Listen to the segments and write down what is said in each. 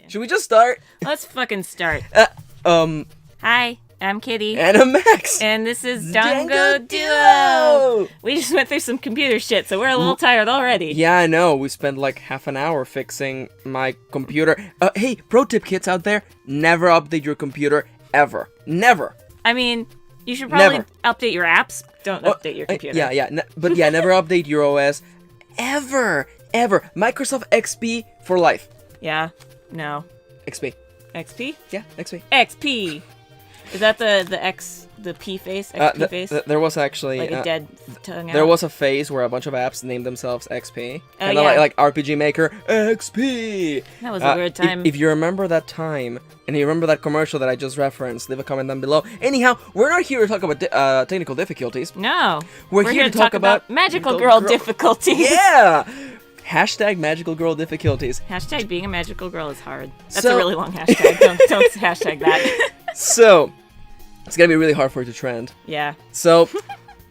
Should we just start? Let's fucking start. Hi, I'm Kitty. And I'm Max. And this is Dango Duo! We just went through some computer shit, so we're a little tired already. Yeah, I know. We spent like half an hour fixing my computer. Hey, pro tip kids out there, never update your computer, ever. Never. I mean, you should probably update your apps. Don't update your computer. But never update your OS. Ever. Microsoft XP for life. Yeah. No. XP. XP? Yeah, XP. XP! Is that the P face? XP face? There was actually... Like a dead tongue out? There was a phase where a bunch of apps named themselves XP. Oh, Kinda yeah. like RPG Maker, XP! That was a weird time. If you remember that time, and you remember that commercial that I just referenced, leave a comment down below. Anyhow, we're not here to talk about technical difficulties. No. We're here to talk about magical girl difficulties. Yeah! Hashtag magical girl difficulties. Hashtag being a magical girl is hard. That's a really long hashtag. don't hashtag that. So, it's gonna be really hard for it to trend. Yeah. So,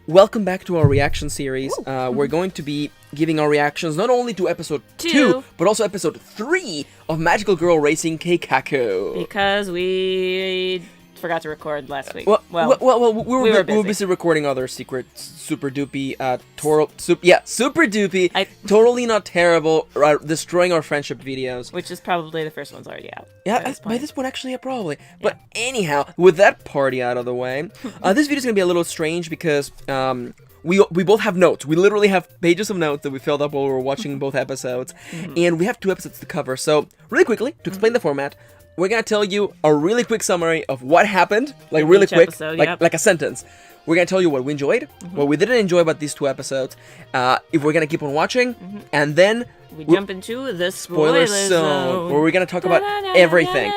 welcome back to our reaction series. We're going to be giving our reactions not only to episode 2, but also episode 3 of Magical Girl Racing Keikaku. Because we forgot to record last week. Well, we were busy recording other secret, super doopy, super doopy, totally not terrible, destroying our friendship videos. Which is probably the first one's already out. Yeah, by this point, actually, probably. But anyhow, with that party out of the way, this video's gonna be a little strange because we both have notes. We literally have pages of notes that we filled up while we were watching both episodes, and we have 2 episodes to cover. So, really quickly, to explain the format, we're gonna tell you a really quick summary of what happened, like really quick, episode, like a sentence. We're gonna tell you what we enjoyed, what we didn't enjoy about these 2 episodes, if we're gonna keep on watching, and then we jump into the spoiler zone, where we're gonna talk about everything.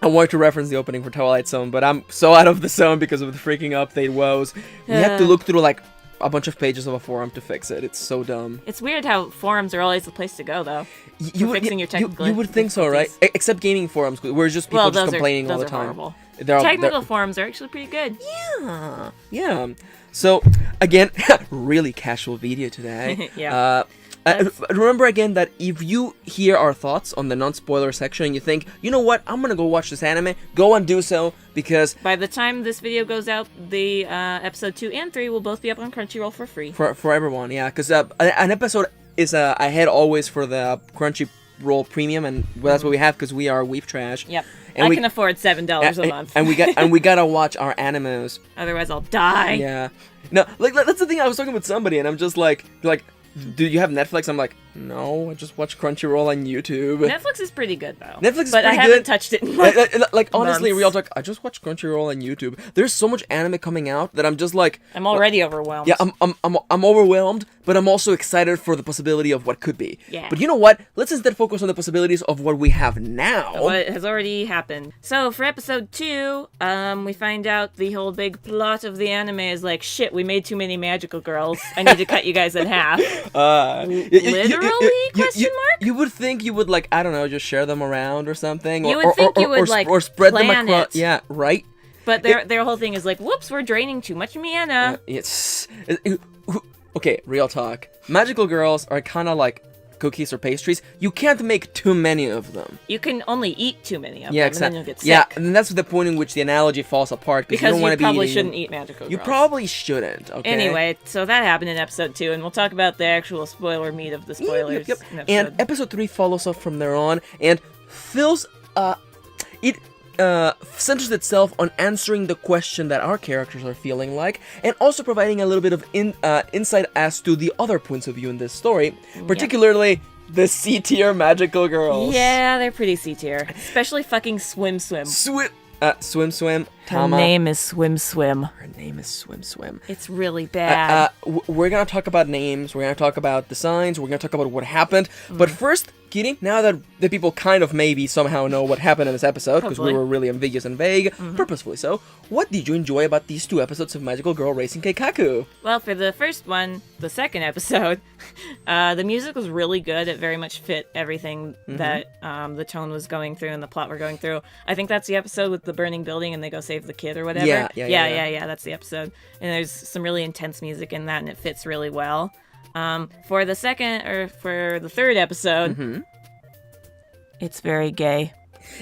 I wanted to reference the opening for Twilight Zone, but I'm so out of the zone because of the freaking update woes. We have to look through like a bunch of pages of a forum to fix it. It's so dumb. It's weird how forums are always the place to go, though. You would think so, right? Except gaming forums, we're just people just complaining all the time. Horrible. Technical forums are actually pretty good. Yeah. So again, really casual video today. Remember again that if you hear our thoughts on the non-spoiler section and you think, you know what, I'm gonna go watch this anime, go and do so, because by the time this video goes out, the episode 2 and 3 will both be up on Crunchyroll for free. For everyone, yeah, because an episode is ahead always for the Crunchyroll Premium, and that's what we have because we are weeb trash. Yep. And I can afford $7 a month. And we gotta watch our animes. Otherwise I'll die. Yeah. No, like that's the thing, I was talking with somebody and I'm just like, do you have Netflix? I'm like, no, I just watch Crunchyroll on YouTube. Netflix is pretty good, though. But I haven't touched it in honestly, real talk, I just watch Crunchyroll on YouTube. There's so much anime coming out that I'm just like... I'm already overwhelmed. Yeah, I'm overwhelmed, but I'm also excited for the possibility of what could be. Yeah. But you know what? Let's instead focus on the possibilities of what we have now. What has already happened. So, for episode 2, we find out the whole big plot of the anime is like, shit, we made too many magical girls. I need to cut you guys in half. Literally? Question mark? You would think you would, like, I don't know, just share them around or something. You would think you would, like, or spread them plan across. it. Yeah, right? But their whole thing is like, whoops, we're draining too much mana. Okay, real talk. Magical girls are kind of like cookies or pastries. You can't make too many of them. You can only eat too many of them, exactly. and then you'll get sick. Yeah, and that's the point in which the analogy falls apart. Because you probably shouldn't eat magical girls. You probably shouldn't, okay? Anyway, so that happened in episode 2, and we'll talk about the actual spoiler meat of the spoilers. Yep. And episode 3 follows up from there on, and fills, it centers itself on answering the question that our characters are feeling like, and also providing a little bit of insight as to the other points of view in this story, particularly the C-tier magical girls. Yeah, they're pretty C-tier. Especially fucking Swim. Swim. Tama. Her name is Swim. Her name is Swim. It's really bad. We're gonna talk about names, we're gonna talk about designs, we're gonna talk about what happened, but first, Kitty, now that the people kind of maybe somehow know what happened in this episode, because we were really ambiguous and vague, purposefully so, what did you enjoy about these 2 episodes of Magical Girl Racing Keikaku? Well, for the first one, the second episode, the music was really good. It very much fit everything that the tone was going through and the plot were going through. I think that's the episode with the burning building and they go save the kid or whatever. Yeah, that's the episode. And there's some really intense music in that and it fits really well. For the third episode, it's very gay.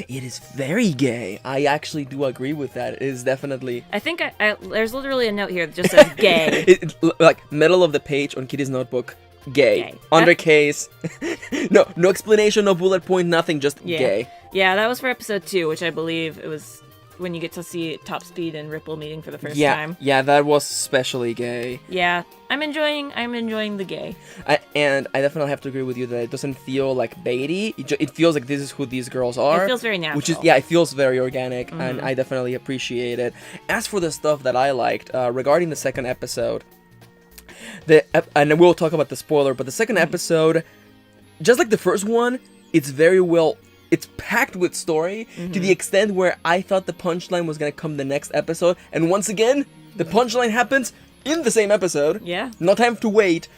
It is very gay. I actually do agree with that. It is definitely... I think there's literally a note here that just says gay. Like, middle of the page on Kitty's notebook, gay. Undercase. No explanation, no bullet point, nothing, just gay. Yeah, that was for episode 2, which I believe it was when you get to see Top Speed and Ripple meeting for the first time. Yeah, that was especially gay. Yeah, I'm enjoying the gay. And I definitely have to agree with you that it doesn't feel like baity. It feels like this is who these girls are. It feels very natural. It feels very organic, and I definitely appreciate it. As for the stuff that I liked, regarding the second episode, and we'll talk about the spoiler, but the second episode, just like the first one, it's packed with story to the extent where I thought the punchline was going to come the next episode. And once again, the punchline happens in the same episode. Yeah. No time to wait.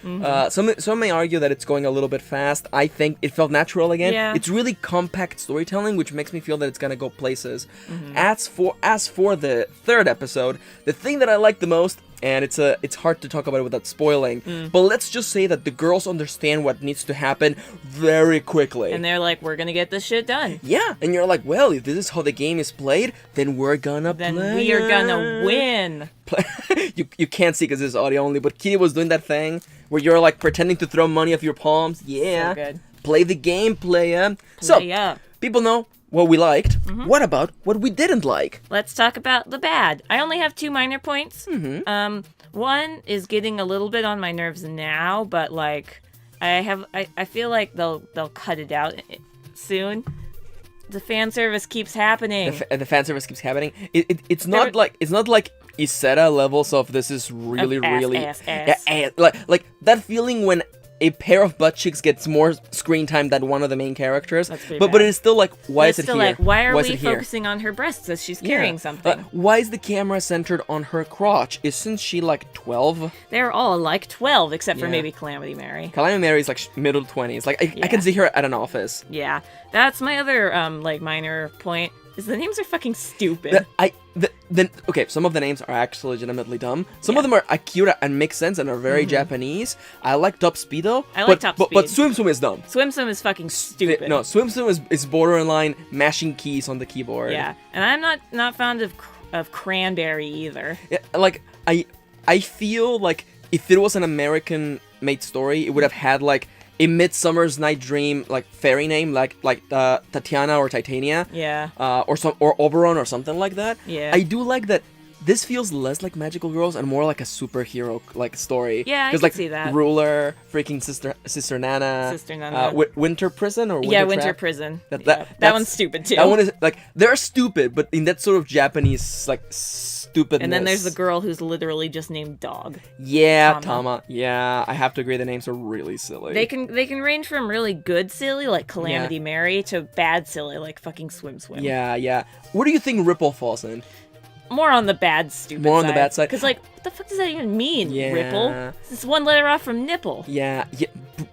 Some may argue that it's going a little bit fast. I think it felt natural again. Yeah. It's really compact storytelling, which makes me feel that it's going to go places. As for the third episode, the thing that I like the most, and it's hard to talk about it without spoiling, but let's just say that the girls understand what needs to happen very quickly. And they're like, we're gonna get this shit done. Yeah, and you're like, well, if this is how the game is played, then we're gonna play. Then we are gonna win. You can't see because this is audio only, but Kitty was doing that thing where you're like pretending to throw money off your palms. Yeah. So good. Play the game, playa. So, people know what we liked. What about what we didn't like? Let's talk about the bad. I only have 2 minor points. One is getting a little bit on my nerves now, but like I feel like they'll cut it out soon. The fan service keeps happening. The fan service keeps happening. It's not like Iseta levels of this is really ass. Yeah, like that feeling when a pair of butt cheeks gets more screen time than one of the main characters. But it's still like, why is it here? Like, why are we focusing on her breasts as she's carrying something? Why is the camera centered on her crotch? Isn't she like 12? They're all like 12, except for maybe Calamity Mary. Calamity Mary is like middle 20s. Like I can see her at an office. Yeah, that's my other like minor point. Is the names are fucking stupid. Okay, some of the names are actually legitimately dumb. Some of them are cute and make sense and are very Japanese. I like Top Speedo. Top Speed. But Swim Swim is dumb. Swim Swim is fucking stupid. No, Swim Swim is borderline mashing keys on the keyboard. Yeah, and I'm not fond of Cranberry either. Yeah, like I feel like if it was an American-made story, it would have had like a Midsummer's Night Dream like fairy name like Tatiana or Titania. Yeah. Or Oberon or something like that. Yeah. I do like that. This feels less like Magical Girls and more like a superhero like story. Yeah, I can see that. Ruler, freaking Sister Nana. Winter Prison or Winter Trap? Winter Prison. That one's stupid too. That one is like they're stupid, but in that sort of Japanese like stupidness. And then there's the girl who's literally just named Dog. Yeah, Tama. Yeah, I have to agree. The names are really silly. They can range from really good silly like Calamity Mary to bad silly like fucking Swim Swim. Yeah. Where do you think Ripple falls in? More on the bad stupid side. More on the bad side. Because, like, what the fuck does that even mean, Yeah. Ripple? It's one letter off from nipple. Yeah,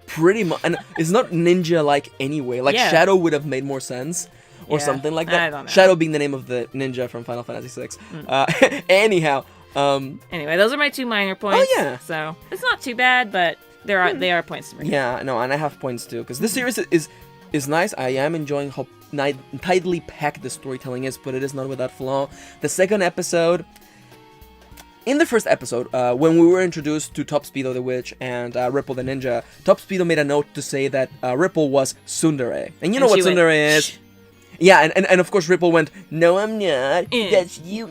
pretty much. And it's not ninja-like anyway. Like, Shadow would have made more sense. Or something like that. I don't know. Shadow being the name of the ninja from Final Fantasy VI. Anyhow. Anyway, those are my 2 minor points. Oh, yeah. So, it's not too bad, but they are points to bring. Yeah, no, and I have points too. Because this series is nice. I am enjoying how tightly packed the storytelling is, but it is not without flaw. The second episode, in the first episode, when we were introduced to Top Speedo the Witch and Ripple the Ninja, Top Speedo made a note to say that Ripple was tsundere. And you know what tsundere is? Yeah, and of course Ripple went, no, I'm not. That's you.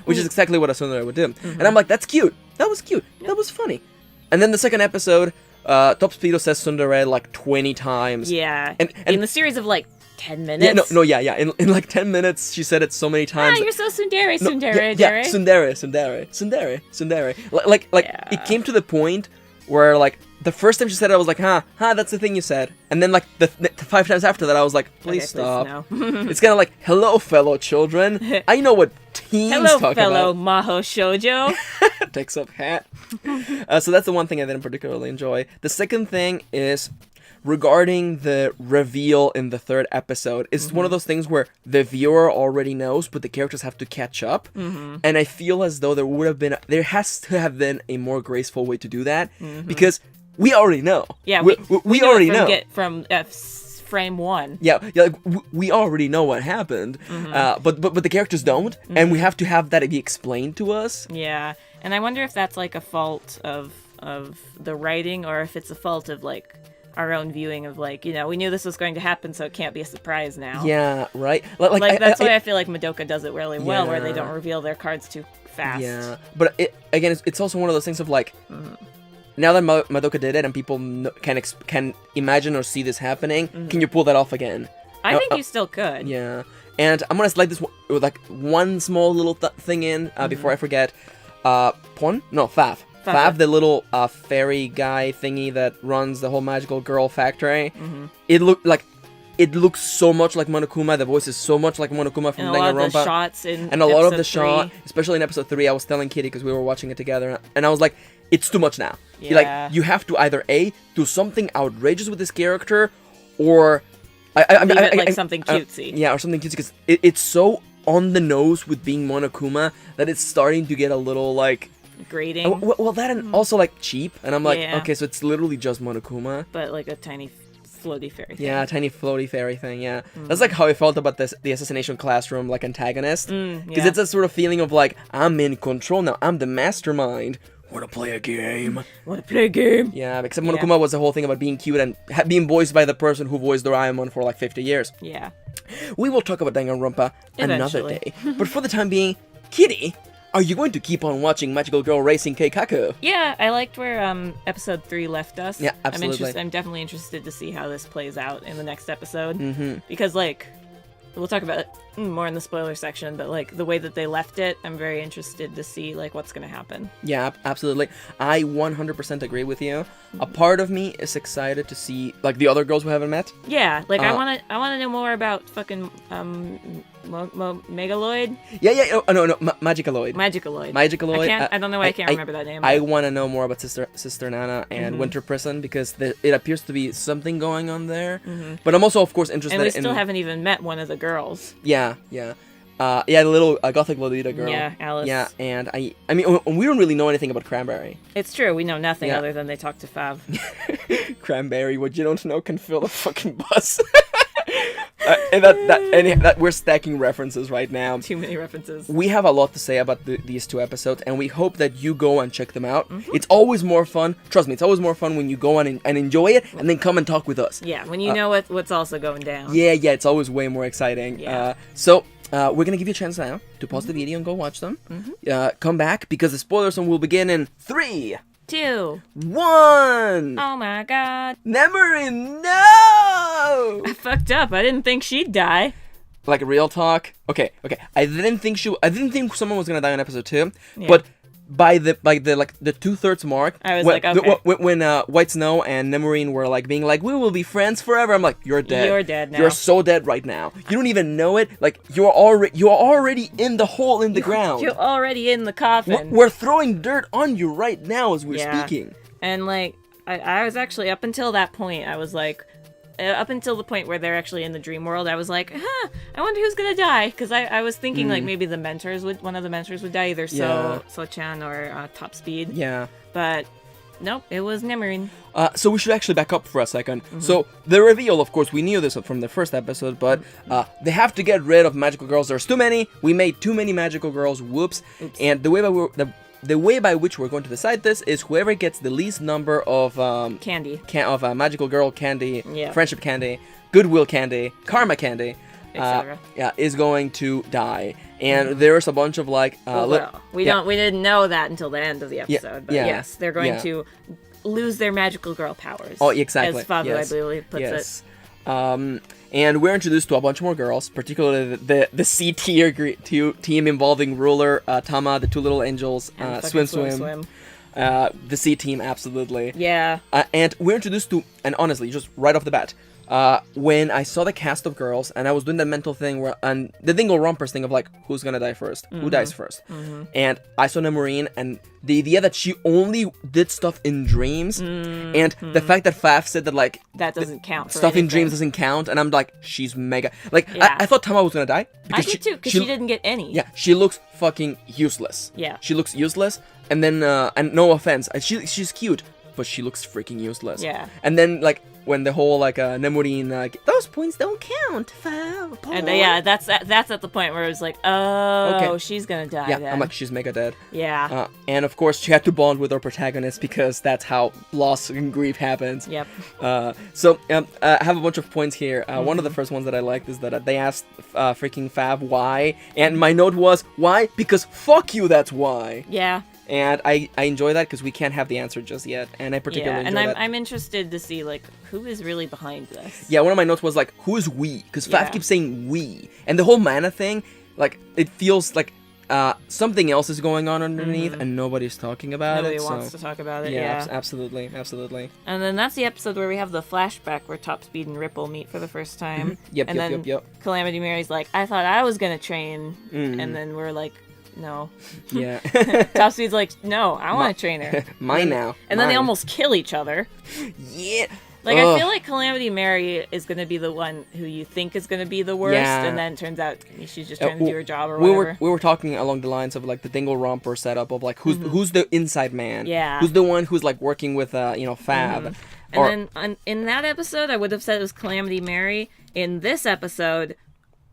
Which is exactly what a tsundere would do. And I'm like, that's cute. That was cute. That was funny. And then the second episode, Top Speedo says tsundere like 20 times. Yeah. And in the series of like 10 minutes. Yeah. In like 10 minutes, she said it so many times. You're so tsundere. Tsundere. Like it came to the point where like the first time she said it, I was like, that's the thing you said. And then like the 5 times after that, I was like, please stop. Please, no. It's kind of like, hello, fellow children. I know what teens talk about. Hello, fellow Maho Shoujo. Takes up hat. So that's the one thing I didn't particularly enjoy. The second thing is regarding the reveal in the third episode. It's one of those things where the viewer already knows, but the characters have to catch up. And I feel as though there has to have been a more graceful way to do that, because we already know. Yeah, we already know. From frame 1. Yeah, like, we already know what happened, but the characters don't, and we have to have that be explained to us. Yeah, and I wonder if that's like a fault of the writing, or if it's a fault of like our own viewing of like, you know, we knew this was going to happen, so it can't be a surprise now. Yeah, right. That's why I feel like Madoka does it really well, where they Yeah. don't reveal their cards too fast. Yeah, but it's also one of those things of like, now that Madoka did it and people can imagine or see this happening, can you pull that off again? I think you still could. Yeah, and I'm gonna slide this with like one small little thing in before I forget. Fav, the little fairy guy thingy that runs the whole magical girl factory. It looks so much like Monokuma. The voice is so much like Monokuma from Danganronpa. And a lot of the shots in and a lot of the episode 3. shot, especially in episode 3, I was telling Kitty because we were watching it together, and I was like, it's too much now. Yeah. Like, you have to either A, do something outrageous with this character, or something cutesy. Yeah, or something cutesy, because it's so on the nose with being Monokuma that it's starting to get a little like grating. Well, that and also like cheap, and I'm like, Yeah. okay, so it's literally just Monokuma. But like a tiny floaty fairy thing. Yeah, tiny floaty fairy thing. Yeah, that's like how I felt about the Assassination Classroom like antagonist, because it's a sort of feeling of like, I'm in control now. I'm the mastermind. Wanna play a game? Yeah, except Monokuma was the whole thing about being cute and being voiced by the person who voiced Doraemon for like 50 years. Yeah. We will talk about Danganronpa another Eventually. day. But for the time being, Kitty, are you going to keep on watching Magical Girl Racing Keikaku? Yeah, I liked where episode 3 left us. Yeah, absolutely. I'm definitely interested to see how this plays out in the next episode. Because like, we'll talk about it more in the spoiler section, but like the way that they left it, I'm very interested to see like what's going to happen. Yeah, absolutely. I 100% agree with you. A part of me is excited to see like the other girls we haven't met. Yeah, like I want to know more about fucking Megaloid. Yeah. Oh, no, Magicaloid. Magicaloid. I don't know why I can't remember that name. I want to know more about Sister Nana and Winter Prison, because it appears to be something going on there. But I'm also, of course, interested in... And we still haven't even met one of the girls. Yeah. The little gothic Lolita girl. Yeah, Alice. Yeah, and I mean, we don't really know anything about Cranberry. It's true, we know nothing other than they talk to Fav. Cranberry, what you don't know can fill a fucking bus. And we're stacking references right now. Too many references. We have a lot to say about these 2 episodes, and we hope that you go and check them out. It's always more fun. Trust me, it's always more fun when you go on and enjoy it, and then come and talk with us. Yeah, when you know what's also going down. Yeah, it's always way more exciting. Yeah. We're going to give you a chance now to pause the video and go watch them. Come back, because the spoiler zone will begin in 3, 2, 1! Oh my god. Nemerin, no! I fucked up. I didn't think she'd die. Like, real talk. Okay. I didn't think someone was gonna die in episode 2, but by the 2/3 mark, I was like, okay. When White Snow and Nemerin were like being like, we will be friends forever. I'm like, you're dead. You're dead now. You're so dead right now. You don't even know it. Like, you're already in the hole in the ground. You're already in the coffin. We're throwing dirt on you right now as we're speaking. And like, I was actually up until that point. I was like, up until the point where they're actually in the dream world, I was like, I wonder who's gonna die, because I was thinking like maybe one of the mentors would die, either So-chan or Top Speed. Yeah. But nope, it was Nemerin. So we should actually back up for a second. So the reveal, of course, we knew this from the first episode, but they have to get rid of magical girls. There's too many. We made too many magical girls. Whoops. And the way by which we're going to decide this is whoever gets the least number of candy, magical girl candy, friendship candy, goodwill candy, karma candy, etc. Is going to die. And there's a bunch of like we didn't know that until the end of the episode. But yes, they're going to lose their magical girl powers. Oh, exactly. As Fabu, I believe, puts it. And we're introduced to a bunch more girls, particularly the C tier team involving Ruler, Tama, the 2 little angels, Swim. The C team, absolutely. Yeah. And we're introduced to, and honestly, just right off the bat, when I saw the cast of girls, and I was doing that mental thing and the Dingle Rompers thing of like, who's gonna die first? Who dies first? And I saw Nemerin, and the idea that she only did stuff in dreams, and the fact that Faf said that like that doesn't count. Stuff in dreams doesn't count, and I'm like, she's mega. Like, I thought Tama was gonna die. I did too, because she didn't get any. Yeah, she looks fucking useless. Yeah. She looks useless, and then, and no offense, she's cute, but she looks freaking useless. Yeah. And then, like, when the whole, like, Nemurin, like, those points don't count, Fav. And yeah, that's at the point where it was like, oh, she's gonna die. Yeah, then. I'm like, she's mega dead. Yeah. And of course, she had to bond with her protagonist because that's how loss and grief happens. Yep. So I have a bunch of points here. One of the first ones that I liked is that they asked freaking Fav why, and my note was, why? Because fuck you, that's why. Yeah. And I enjoy that because we can't have the answer just yet, and I particularly enjoy that. I'm interested to see, like, who is really behind this. Yeah, one of my notes was, like, who is we? Because Fav keeps saying we. And the whole mana thing, like, it feels like something else is going on underneath, and nobody's talking about Nobody it. wants to talk about it, absolutely. And then that's the episode where we have the flashback where Topspeed and Ripple meet for the first time. Yep. Calamity Mary's like, I thought I was going to train. And then we're like, no. Yeah. Topspeed's like, no, I want to train her. Mine now. And then they almost kill each other. Yeah. Like, I feel like Calamity Mary is going to be the one who you think is going to be the worst, and then it turns out she's just trying to do her job or whatever. We were talking along the lines of, like, the Dingle Romper setup of, like, who's the inside man? Yeah. Who's the one who's, like, working with, Fab? And then in that episode, I would have said it was Calamity Mary. In this episode,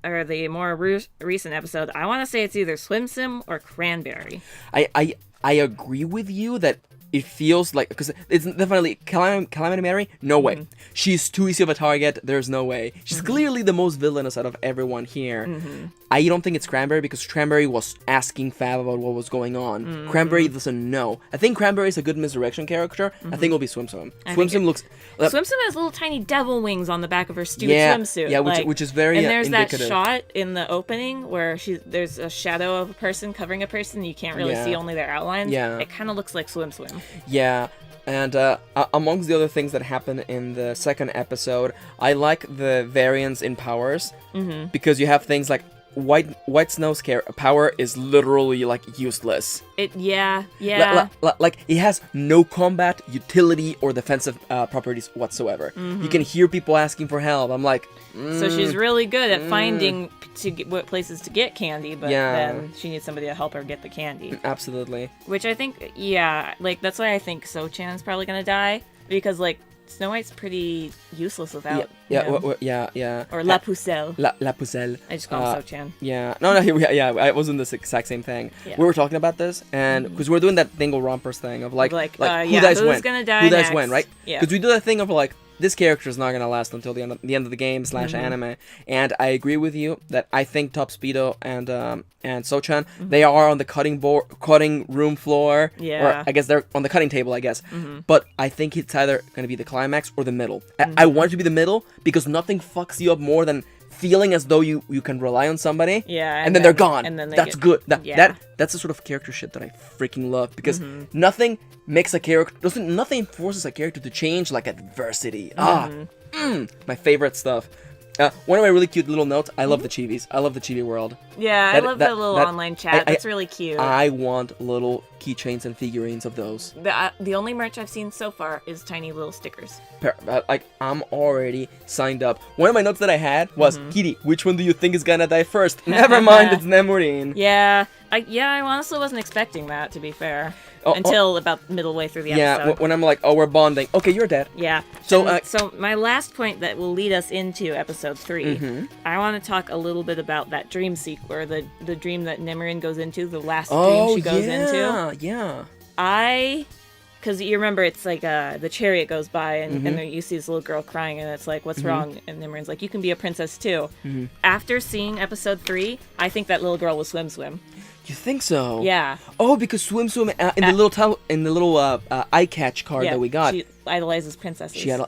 or the more recent episode, I want to say it's either Swim Sim or Cranberry. I agree with you that it feels like, because it's definitely Calamity Mary, no way. She's too easy of a target, there's no way. She's clearly the most villainous out of everyone here. I don't think it's Cranberry, because Cranberry was asking Fab about what was going on. Cranberry doesn't know. I think Cranberry is a good misdirection character. I think it'll be Swim Sim. Swim Sim has little tiny devil wings on the back of her stupid swimsuit. Yeah, which is very indicative. And there's that shot in the opening where there's a shadow of a person covering a person, you can't really see only their outlines. Yeah. It kind of looks like Swim. Yeah. And amongst the other things that happen in the second episode, I like the variance in powers, because you have things like White Snow's power is literally, like, useless. Like, it has no combat, utility, or defensive properties whatsoever. You can hear people asking for help. I'm like... So she's really good at finding what places to get candy, but then she needs somebody to help her get the candy. Absolutely. Which I think, like, that's why I think So-chan's probably gonna die, because, like, Snow White's pretty useless without him. Yeah. Or La Pucelle. La Pucelle. I just call him So-chan. Yeah. No, I wasn't the exact same thing. Yeah. We were talking about this, and because we're doing that Dingle Rompers thing of, like who dies when? Gonna die who next? dies when, right? Yeah. Because we do that thing of, like, this character is not going to last until the end of the game / anime. And I agree with you that I think Top Speedo and So-chan, they are on the cutting room floor. Yeah. Or I guess they're on the cutting table, I guess. But I think it's either going to be the climax or the middle. I want it to be the middle because nothing fucks you up more than feeling as though you can rely on somebody. Yeah. And then they're gone. And then that's good. That's the sort of character shit that I freaking love, because nothing makes a character nothing forces a character to change like adversity. My favorite stuff. One of my really cute little notes, I love the Chivis. I love the Chibi world. Yeah, I love the little online chat. That's really cute. I want little keychains and figurines of those. The only merch I've seen so far is tiny little stickers. Like, I'm already signed up. One of my notes that I had was, Kitty, which one do you think is gonna die first? Never mind, it's Nemurin. Yeah, I honestly wasn't expecting that, to be fair. Until about middle way through the episode. Yeah, when I'm like, we're bonding. Okay, you're dead. Yeah. So my last point that will lead us into episode 3, I want to talk a little bit about that dream sequence, the dream that Nemurin goes into, the last dream she goes into. Yeah. Because you remember, it's like the chariot goes by, and then you see this little girl crying, and it's like, what's wrong? And Nimurin's like, you can be a princess too. After seeing episode 3, I think that little girl was Swim. You think so? Yeah. Oh, because Swim in the little eye catch card that we got. She idolizes princesses.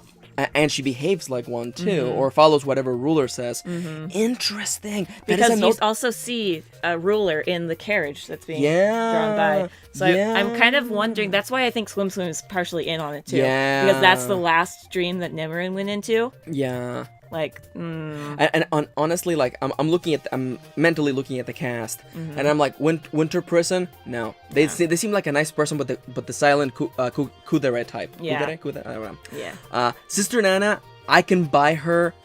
And she behaves like one too, or follows whatever ruler says. Interesting. Because you also see a ruler in the carriage that's being drawn by. So I'm kind of wondering. That's why I think Swim is partially in on it too. Yeah. Because that's the last dream that Nimurin went into. Yeah. Like, and honestly, like, I'm mentally looking at the cast, and I'm like, Winter Prison? No, they seem like a nice person, but the silent kudere type. Yeah. Kudere? I don't know. Yeah. Sister Nana, I can buy her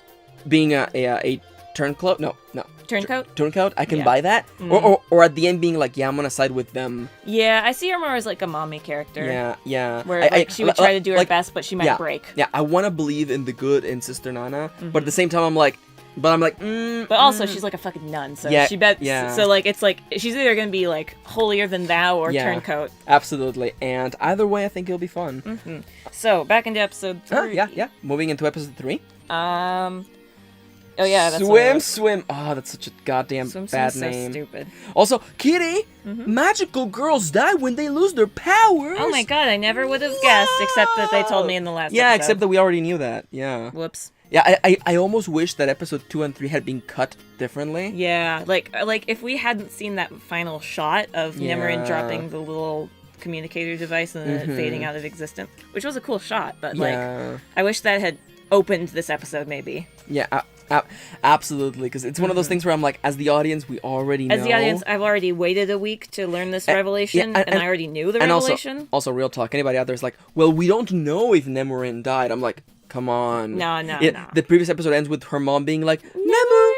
being a turncloak. No. Turncoat? I can buy that. Or at the end being like, yeah, I'm gonna side with them. Yeah, I see her more as like a mommy character. Yeah. Where she would try to do her best, but she might break. Yeah, I want to believe in the good in Sister Nana, but at the same time, I'm like, but also she's like a fucking nun, so she bet. Yeah. So like it's like she's either gonna be like holier than thou or turncoat. Absolutely, and either way, I think it'll be fun. So back into episode 3. Yeah. Moving into episode 3. Oh yeah, that's Swim. Oh, that's such a goddamn bad name. So stupid. Also, Kitty, magical girls die when they lose their powers. Oh my god, I never would have guessed, except that they told me in the last episode. Yeah, except that we already knew that. Yeah. Whoops. Yeah, I almost wish that episode 2 and 3 had been cut differently. Yeah, like if we hadn't seen that final shot of Nemerin dropping the little communicator device and then it fading out of existence, which was a cool shot, but like I wish that had opened this episode maybe. Yeah, absolutely, because it's one of those things where I'm like, as the audience, we already know. As the audience, I've already waited a week to learn this revelation, and I already knew the revelation. Also, real talk, anybody out there is like, well, we don't know if Nemerin died. I'm like, come on. No. The previous episode ends with her mom being like, Nemu.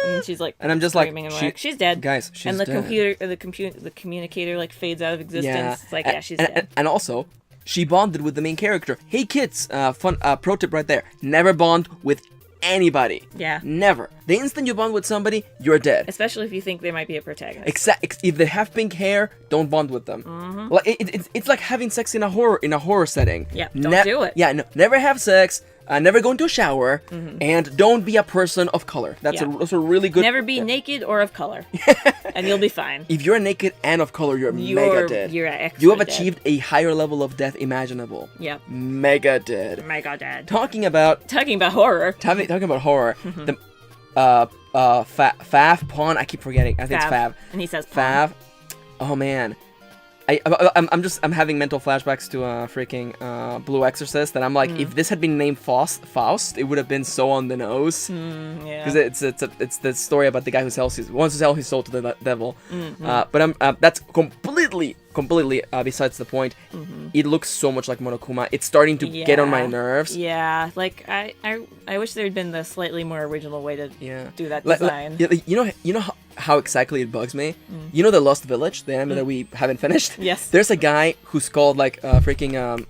And she's like, and I'm just like, she's dead, guys. She's and the dead. the communicator like fades out of existence. It's like, she's dead. And also, she bonded with the main character. Hey kids, fun pro tip right there: never bond with anybody. Yeah. Never. The instant you bond with somebody, you're dead. Especially if you think they might be a protagonist. If they have pink hair, don't bond with them. Like it's like having sex in a horror setting. Yeah. Don't do it. Yeah. No. Never have sex. Never go into a shower, and don't be a person of color. That's a really good. Never be naked or of color, and you'll be fine. If you're naked and of color, you're mega dead. You're extra You have achieved a higher level of death imaginable. Yep. Mega dead. Mega dead. Talking about horror. Talking about horror. The Fav Pawn. I keep forgetting. I think it's Fav. And he says Fav. Oh man. I'm having mental flashbacks to freaking Blue Exorcist, and I'm like, if this had been named Faust, it would have been so on the nose. Yeah. Because it's the story about the guy who wants to sell his soul to the devil. But that's completely besides the point. It looks so much like Monokuma. It's starting to get on my nerves. Yeah, like I wish there had been the slightly more original way to do that design. You know how exactly it bugs me? You know the Lost Village, the anime that we haven't finished? Yes. There's a guy who's called like freaking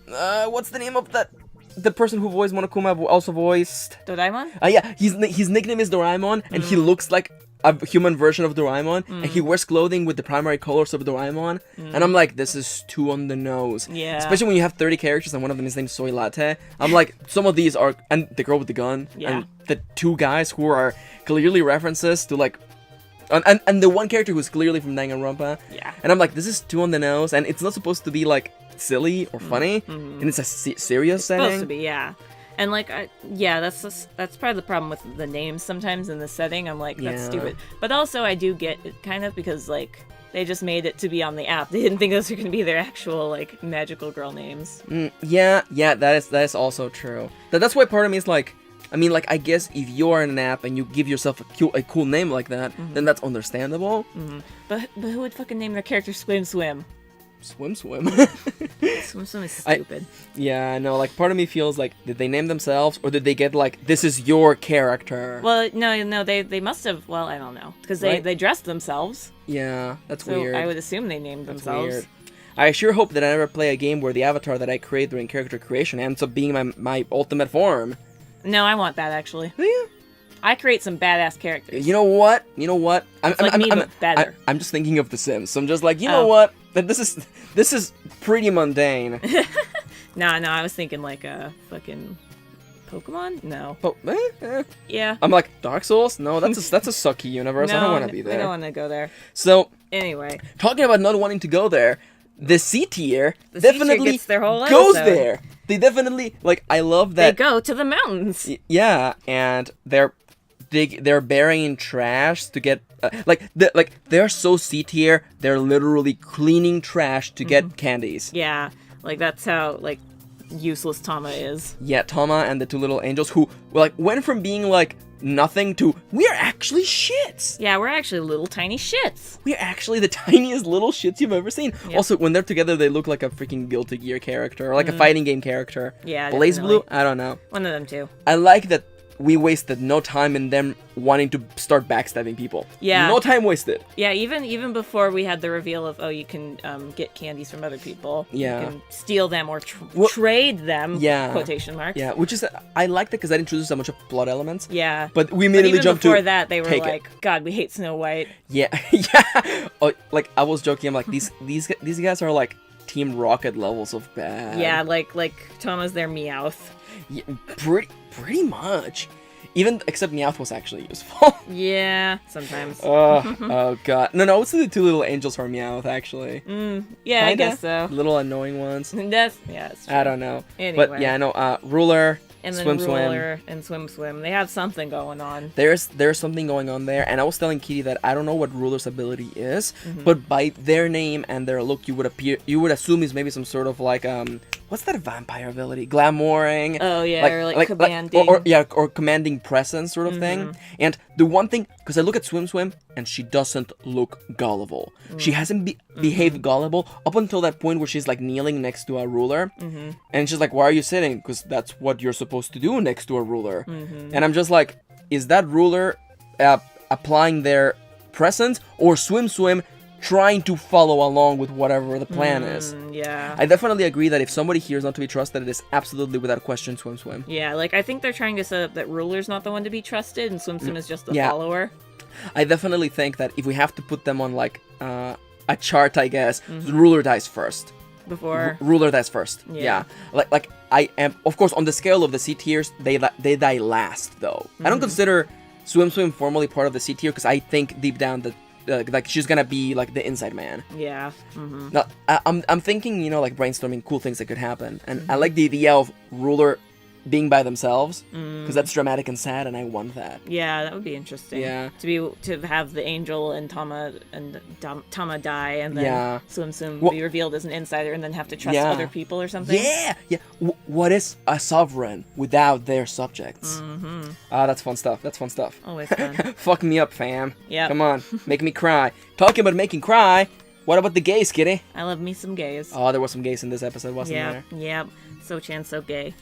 what's the name of that? The person who voiced Monokuma also voiced Doraemon? Yeah, his nickname is Doraemon, and he looks like a human version of Doraemon, and he wears clothing with the primary colors of Doraemon, and I'm like, this is too on the nose. Yeah. Especially when you have 30 characters and one of them is named Soy Latte. I'm like, some of these are, and the girl with the gun, and the two guys who are clearly references to like, and the one character who's clearly from Danganronpa. Yeah. And I'm like, this is too on the nose, and it's not supposed to be like silly or funny, and it's a serious setting. It's supposed to be, yeah. And like, that's part of the problem with the names sometimes in the setting. I'm like, that's stupid. But also, I do get it kind of because like they just made it to be on the app. They didn't think those were going to be their actual like magical girl names. Yeah, that is also true. That's why part of me is like, I mean, like, I guess if you're in an app and you give yourself a cool name like that, then that's understandable. But who would fucking name their character Swim? Swim. Swim is stupid. I know, like, part of me feels like, did they name themselves, or did they get, like, this is your character? Well, no, they must have, well, I don't know, because they dressed themselves. Yeah, that's so weird. I would assume they named themselves. Weird. I sure hope that I never play a game where the avatar that I create during character creation ends up being my ultimate form. No, I want that, actually. Yeah. I create some badass characters. You know what? Better. I'm just thinking of The Sims, so I'm just like, you know what? This is pretty mundane. No, I was thinking like a fucking Pokemon? No. Yeah. I'm like, Dark Souls? No, that's a sucky universe. No, I don't want to be there. I don't want to go there. So, anyway. Talking about not wanting to go there, the C tier definitely gets their whole goes episode. there. They definitely, like, I love that. They go to the mountains. Yeah, and they're burying trash to get they're so C tier. They're literally cleaning trash to get candies. Yeah, like that's how like useless Tama is. Yeah, Tama and the two little angels who like went from being like nothing to we're actually shits. Yeah, we're actually little tiny shits. We're actually the tiniest little shits you've ever seen. Yep. Also, when they're together, they look like a freaking Guilty Gear character or like a fighting game character. Yeah, Blaze definitely. Blue? I don't know. One of them too. I like that we wasted no time in them wanting to start backstabbing people. Yeah. No time wasted. Yeah, even before we had the reveal of, you can get candies from other people. Yeah. You can steal them or trade them, quotation marks. Yeah, which is, I liked it because I introduced a bunch of plot elements. Yeah. But we immediately jumped to before that, they were take like, God, we hate Snow White. Yeah, yeah. Oh, like, I was joking, I'm like, these guys are like Team Rocket levels of bad. Yeah, like Thoma's their Meowth. Yeah, pretty much. Even except Meowth was actually useful. Yeah, sometimes. Oh god. No, it's the two little angels from Meowth actually. Yeah, I guess so. Little annoying ones. It's true. I don't know. Anyway. But yeah, no, Ruler, and then Swim Ruler and Swim. They have something going on. There's something going on there, and I was telling Kitty that I don't know what Ruler's ability is, but by their name and their look, you would assume he's maybe some sort of like what's that vampire ability? Glamouring. Oh yeah, or like commanding. Or commanding presence sort of thing. And the one thing, because I look at Swim, and she doesn't look gullible. She hasn't behaved gullible up until that point where she's like kneeling next to a ruler, and she's like, "Why are you sitting? Because that's what you're supposed to do next to a ruler." And I'm just like, is that ruler applying their presence, or Swim trying to follow along with whatever the plan is? Yeah. I definitely agree that if somebody here is not to be trusted, it is absolutely without question Swim. Yeah, like I think they're trying to set up that Ruler's not the one to be trusted and Swim is just the follower. I definitely think that if we have to put them on like a chart, I guess, Ruler dies first. Before Ruler dies first. Yeah. Like I am, of course, on the scale of the C tiers, they die last though. I don't consider Swim formally part of the C tier because I think deep down that like she's gonna be like the inside man. Yeah. Now, I'm thinking, like brainstorming cool things that could happen, and I like the idea of Ruler being by themselves because that's dramatic and sad, and I want that. Yeah, that would be interesting. Yeah. To have the angel and Tama die, and then Swim be revealed as an insider, and then have to trust other people or something. Yeah. What is a sovereign without their subjects? That's fun stuff. Always fun. Fuck me up, fam. Yeah. Come on, make me cry. Talking about making cry. What about the gays, Kitty? I love me some gays. Oh, there was some gays in this episode, wasn't there? Yeah. So-chan so gay.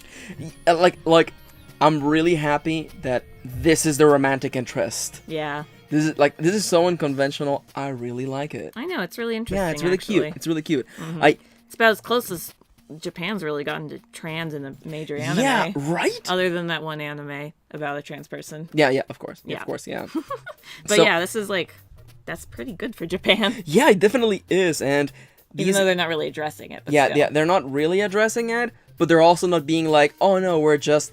Like, I'm really happy that this is the romantic interest. Yeah. This is so unconventional. I really like it. I know, it's really interesting. Yeah, it's really cute. It's really cute. It's about as close as Japan's really gotten to trans in a major anime. Yeah, right? Other than that one anime about a trans person. Yeah, of course. Yeah, of course, yeah. But yeah, this is like, that's pretty good for Japan. Yeah, it definitely is, and even though they're not really addressing it. But yeah, they're not really addressing it, but they're also not being like, oh no, we're just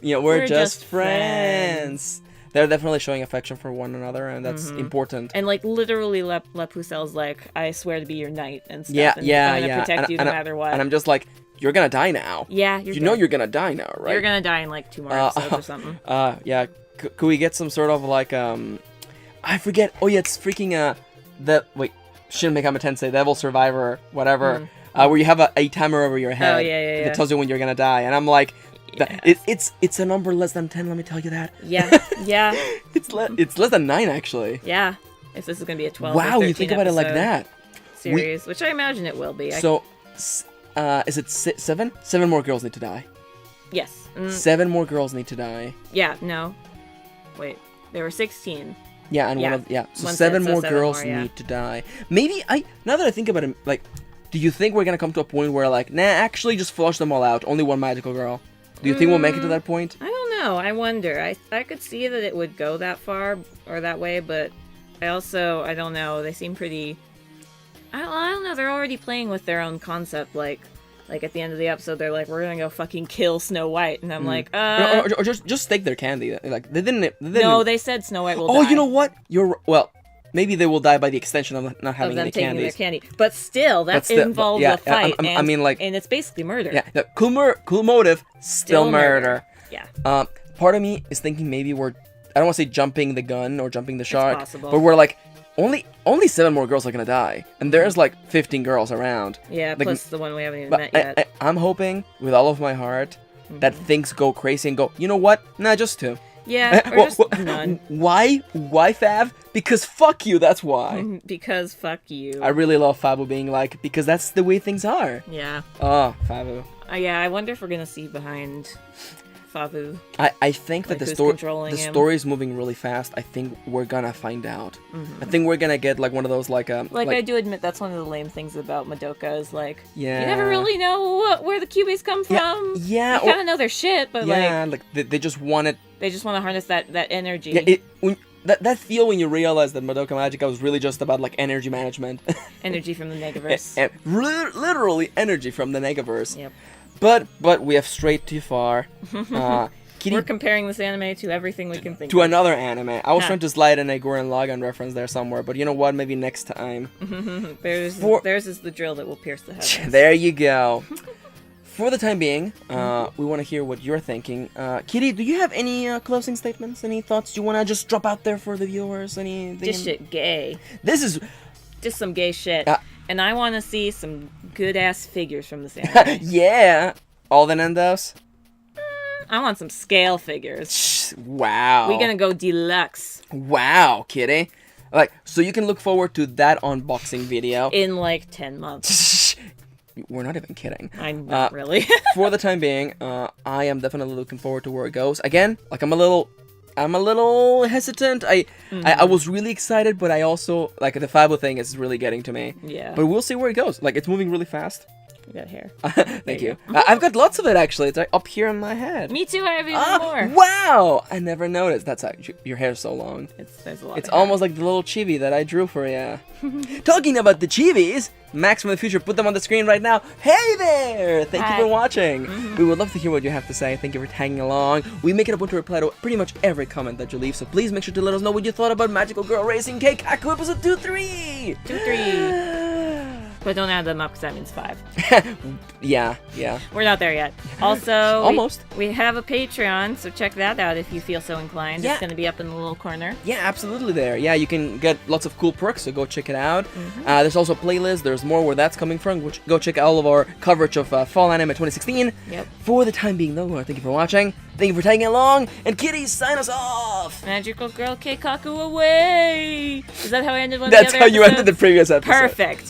friends. They're definitely showing affection for one another, and that's important. And like literally, La Pucelle's like, I swear to be your knight and stuff. Yeah, I'm gonna protect you no matter what. And I'm just like, you're gonna die now. Yeah, you're gonna die now, right? You're gonna die in like 2 more episodes or something. Yeah. Could we get some sort of like I forget. Oh yeah, it's freaking Shin Megami Tensei Devil Survivor, whatever. Where you have a timer over your head that tells you when you're gonna die, and I'm like, it's a number less than 10. Let me tell you that. Yeah. It's less than 9 actually. Yeah, if this is gonna be a 12. Wow, you think about it like that. Series, which I imagine it will be. So, is it 7? 7 more girls need to die. Yes. 7 more girls need to die. Yeah. No. Wait. There were 16. Yeah, and so 7 more girls need to die. Maybe now that I think about it, like, do you think we're gonna come to a point where like, nah, actually just flush them all out, only one magical girl? Do you think we'll make it to that point? I don't know. I wonder. I could see that it would go that far or that way, but I don't know. They seem pretty. I don't know. They're already playing with their own concept, like at the end of the episode, they're like, "We're gonna go fucking kill Snow White," and I'm like, or just take their candy. Like they didn't. No, they said Snow White will die. Oh, you know what? Maybe they will die by the extension of not having any candies. Their candy, but still, that involves a fight. I mean, like, and it's basically murder. Yeah, cool motive, still murder. Yeah. Part of me is thinking maybe I don't want to say jumping the gun or jumping the shark, possible. But we're like, only 7 more girls are gonna die, and there's like 15 girls around. Yeah, like, plus the one we haven't even met yet. I'm hoping with all of my heart that things go crazy and go, you know what? Nah, just 2. Yeah, or just none. Why, Fav? Because fuck you, that's why. Because fuck you. I really love Fabu being like, because that's the way things are. Yeah. Oh, Fabu. Yeah, I wonder if we're gonna see behind Favu. I think that Like, the who's controlling him? story is moving really fast. I think we're gonna find out. I think we're gonna get like one of those like I do admit that's one of the lame things about Madoka is like Yeah. you never really know where the Kyuubi's come from. Yeah, you kind of know their shit, but like they just want it. they just want to harness that energy. Yeah, that feel when you realize that Madoka Magica was really just about like energy management. Energy from the Negaverse. Literally energy from the Negaverse. Yep. But we have strayed too far. Kitty, We're comparing this anime to everything we can think to of. another anime. I was Huh. trying to slide in a Gurren Lagann reference there somewhere, but you know what? Maybe next time. Theirs is the drill that will pierce the heavens. There you go. For the time being, we want to hear what you're thinking. Kitty, do you have any closing statements? Any thoughts you want to just drop out there for the viewers? Anything? This shit gay. This is... Just some gay shit. And I want to see some good-ass figures from this anime. Yeah. All the Nendos? I want some scale figures. Wow. We're gonna go deluxe. Wow, Kitty. Like, so you can look forward to that unboxing video. In like 10 months. We're not even kidding. I'm not really. For the time being, I am definitely looking forward to where it goes. Again, like I'm a little hesitant. I was really excited, but I also like the Fabo thing is really getting to me. Yeah. But we'll see where it goes. Like it's moving really fast. You got hair. Thank you. I've got lots of it actually. It's like up here in my head. Me too. I have even more. Wow! I never noticed. That's how your hair's so long. There's a lot. It's almost like the little chibi that I drew for you. Talking about the chibis, Max from the future put them on the screen right now. Hey there! Thank you for watching. We would love to hear what you have to say. Thank you for tagging along. We make it a point to reply to pretty much every comment that you leave, so please make sure to let us know what you thought about Magical Girl Racing Keikaku episode 2-3! 2-3. But don't add them up because that means 5. Yeah. We're not there yet. Also, Almost. We have a Patreon, so check that out if you feel so inclined. Yeah. It's going to be up in the little corner. Yeah, absolutely there. Yeah, you can get lots of cool perks, so go check it out. There's also a playlist. There's more where that's coming from. Go check out all of our coverage of Fall Anime 2016. Yep. For the time being, though, we want to thank you for watching. Thank you for tagging along. And Kitty, sign us off. Magical Girl Keikaku away! Is that how I ended one That's of the other how you ended the previous episode. Perfect.